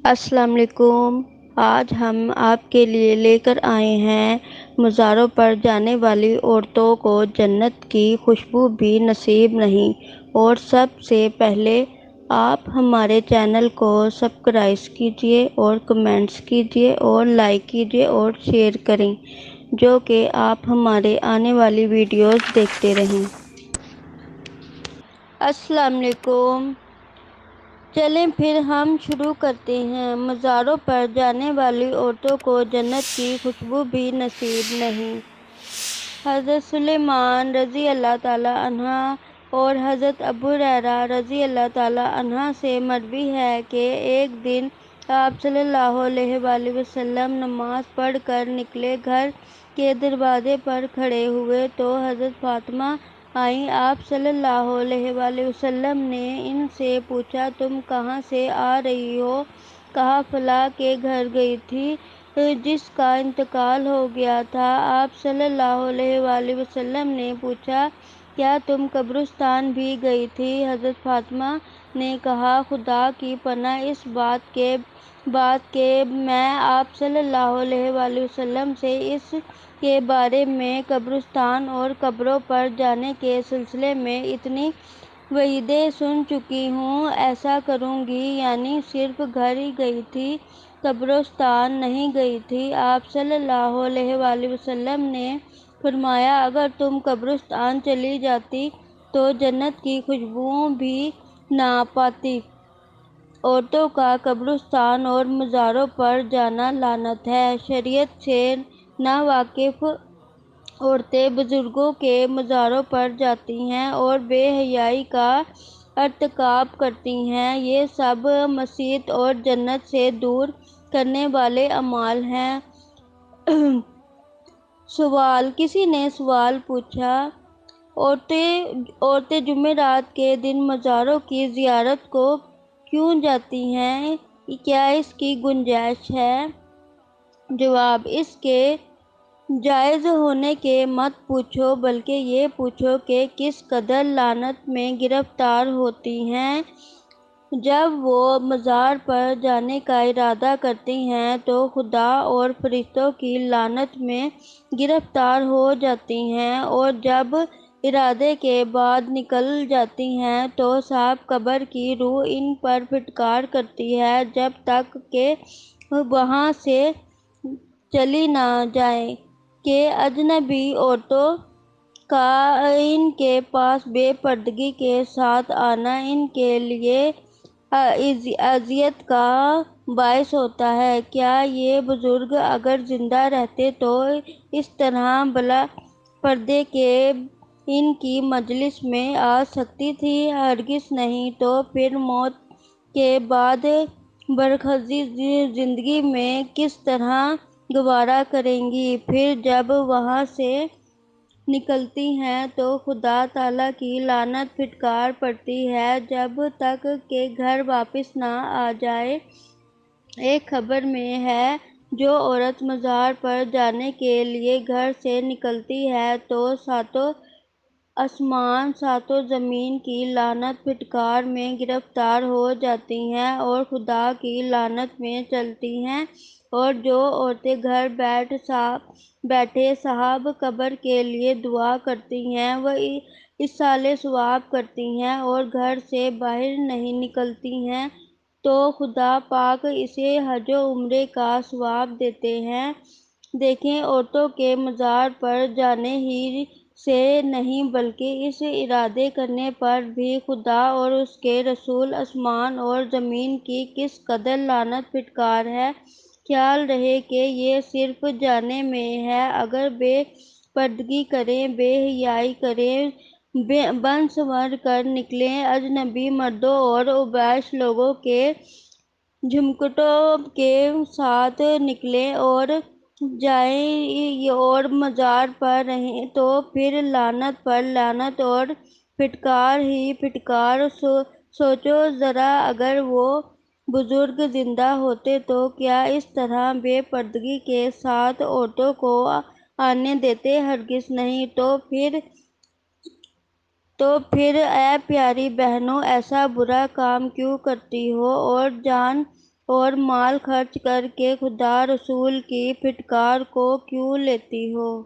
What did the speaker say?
السلام علیکم۔ آج ہم آپ کے لیے لے کر آئے ہیں مزاروں پر جانے والی عورتوں کو جنت کی خوشبو بھی نصیب نہیں۔ اور سب سے پہلے آپ ہمارے چینل کو سبسکرائب کیجیے اور کمنٹس کیجیے اور لائک کیجیے اور شیئر کریں، جو کہ آپ ہمارے آنے والی ویڈیوز دیکھتے رہیں۔ السلام علیکم۔ چلیں پھر ہم شروع کرتے ہیں۔ مزاروں پر جانے والی عورتوں کو جنت کی خوشبو بھی نصیب نہیں۔ حضرت سلیمان رضی اللہ تعالیٰ عنہ اور حضرت ابو ہریرہ رضی اللہ تعالیٰ عنہ سے مروی ہے کہ ایک دن آپ صلی اللہ علیہ وآلہ وسلم نماز پڑھ کر نکلے، گھر کے دروازے پر کھڑے ہوئے تو حضرت فاطمہ آئیں۔ آپ صلی اللہ علیہ وآلہ وسلم نے ان سے پوچھا، تم کہاں سے آ رہی ہو؟ کہا، فلاں کے گھر گئی تھی جس کا انتقال ہو گیا تھا۔ آپ صلی اللہ علیہ وآلہ وسلم نے پوچھا، کیا تم قبرستان بھی گئی تھی؟ حضرت فاطمہ نے کہا، خدا کی پناہ اس بات کہ میں آپ صلی اللہ علیہ وآلہ وسلم سے اس کے بارے میں قبرستان اور قبروں پر جانے کے سلسلے میں اتنی وعیدیں سن چکی ہوں، ایسا کروں گی، یعنی صرف گھر ہی گئی تھی، قبرستان نہیں گئی تھی۔ آپ صلی اللہ علیہ وآلہ وسلم نے فرمایا، اگر تم قبرستان چلی جاتی تو جنت کی خوشبو بھی نہ پاتی۔ عورتوں کا قبرستان اور مزاروں پر جانا لعنت ہے۔ شریعت سے ناواقف عورتیں بزرگوں کے مزاروں پر جاتی ہیں اور بے حیائی کا ارتکاب کرتی ہیں۔ یہ سب معصیت اور جنت سے دور کرنے والے اعمال ہیں۔ سوال: کسی نے سوال پوچھا، عورتیں جمعرات کے دن مزاروں کی زیارت کو کیوں جاتی ہیں؟ کیا اس کی گنجائش ہے؟ جواب: اس کے جائز ہونے کے مت پوچھو، بلکہ یہ پوچھو کہ کس قدر لعنت میں گرفتار ہوتی ہیں۔ جب وہ مزار پر جانے کا ارادہ کرتی ہیں تو خدا اور فرشتوں کی لعنت میں گرفتار ہو جاتی ہیں، اور جب ارادے کے بعد نکل جاتی ہیں تو صاحب قبر کی روح ان پر پھٹکار کرتی ہے جب تک کہ وہاں سے چلی نہ جائیں۔ کہ اجنبی عورتوں کا ان کے پاس بے پردگی کے ساتھ آنا ان کے لیے اذیت کا باعث ہوتا ہے۔ کیا یہ بزرگ اگر زندہ رہتے تو اس طرح بلا پردے کے ان کی مجلس میں آ سکتی تھی؟ ہرگز نہیں۔ تو پھر موت کے بعد برزخی زندگی میں کس طرح گزارا کریں گی؟ پھر جب وہاں سے نکلتی ہیں تو خدا تعالیٰ کی لعنت پھٹکار پڑتی ہے جب تک کہ گھر واپس نہ آ جائے۔ ایک خبر میں ہے، جو عورت مزار پر جانے کے لیے گھر سے نکلتی ہے تو ساتوں آسمان ساتوں زمین کی لعنت پھٹکار میں گرفتار ہو جاتی ہیں اور خدا کی لعنت میں چلتی ہیں۔ اور جو عورتیں گھر بیٹھے صاحب قبر کے لیے دعا کرتی ہیں، وہ ایصال ثواب کرتی ہیں اور گھر سے باہر نہیں نکلتی ہیں تو خدا پاک اسے حج و عمرے کا ثواب دیتے ہیں۔ دیکھیں، عورتوں کے مزار پر جانے ہی سے نہیں بلکہ اس ارادے کرنے پر بھی خدا اور اس کے رسول آسمان اور زمین کی کس قدر لعنت پھٹکار ہے۔ خیال رہے کہ یہ صرف جانے میں ہے۔ اگر بے پردگی کریں، بے حیائی کریں، بن سنور کر نکلیں، اجنبی مردوں اور اوباش لوگوں کے جھمکٹوں کے ساتھ نکلیں اور جائیں اور مزار پر رہیں تو پھر لعنت پر لعنت اور پھٹکار ہی پھٹکار۔ سوچو ذرا، اگر وہ بزرگ زندہ ہوتے تو کیا اس طرح بے پردگی کے ساتھ عورتوں کو آنے دیتے؟ ہرگز نہیں۔ تو پھر اے پیاری بہنوں، ایسا برا کام کیوں کرتی ہو؟ اور جان اور مال خرچ کر کے خدا رسول کی پھٹکار کو کیوں لیتی ہو؟